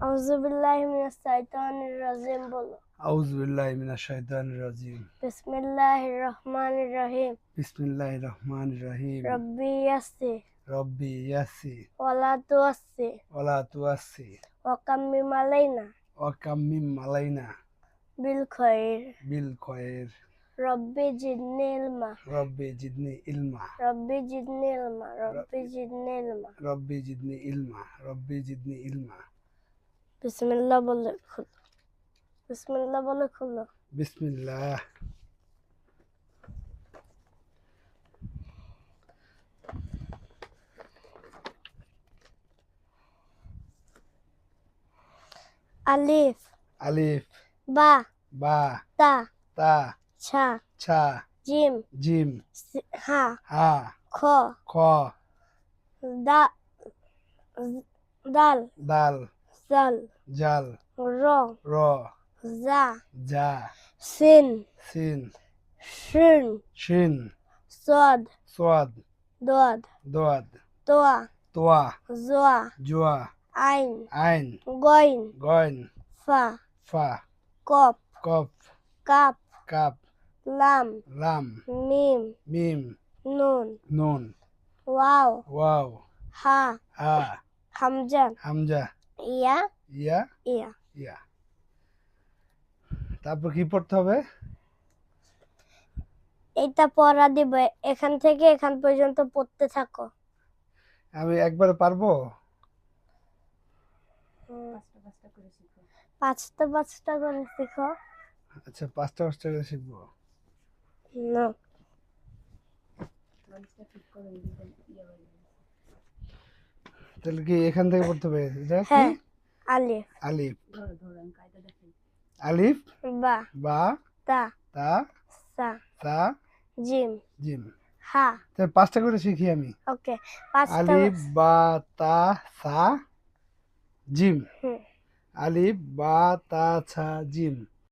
আউযুবিল্লাহি মিনাশ শাইতানির রাজিম বলো। আউযুবিল্লাহি মিনাশ শাইতানির রাজিম। বিসমিল্লাহির রহমানির রহিম। বিসমিল্লাহির রহমানির রহিম। রব্বি ইয়াসসির রব্বি ইয়াসসি ওয়ালা তুয়াসসির ওয়ালা তুয়াসসি ওয়াকাম্মিম আলাইনা ওয়াকাম্মিম আলাইনা বিল খাইর। বিল খয়র। রব্বি জিদনি ইলমা। রব্বি জিদনি ইলমা। রব্বি জিদনি ইলমা। রব্বি জিদনি ইলমা। রব্বি জিদনি ইলমা। রব্বি জিদনি ইলমা। বিসমিল্লাহ বলে খুলো। বিসমিল্লাহ বলে খুলো। বিসমিল্লাহ। আলিফ আলিফ বা বা তা তা ছা ছা জিম জিম হা হা খ খ দা দাল দাল জাল জাল র র জা জা সিন সিন শিন শিন সদ সোয়াদ দদ দোয়াদ তোয়া তোয়া জোয়া জুয়া আইন আইন গইন গয়ন ফা ফা কপ কফ কাপ কাপ লাম লাম মিম মিম নুন নুন ওয়াও ওয়াও হা হা হামজা হামজা ইয়া ইয়া ইয়া ইয়া। তারপর কি পড়তে হবে? এটা পড়া দিবে, এখান থেকে এখান পর্যন্ত পড়তে থাকো। আমি একবারে পারবো? পাঁচটা পাঁচটা করে শিখো। আচ্ছা, পাঁচটা পাঁচটা করে শিখবো। না তাহলে কি এখান থেকে পড়তে হবে? এটা কি? হ্যাঁ, আলিফ আলিফ আলিফ বা বা তা তা সা তা জিম জিম। হা। তাহলে পাঁচটা করে শিখি আমি। ওকে, পাঁচটা। আলিফ বা তা সা জিম। হুম। আলিফ বা তা ছা জিম।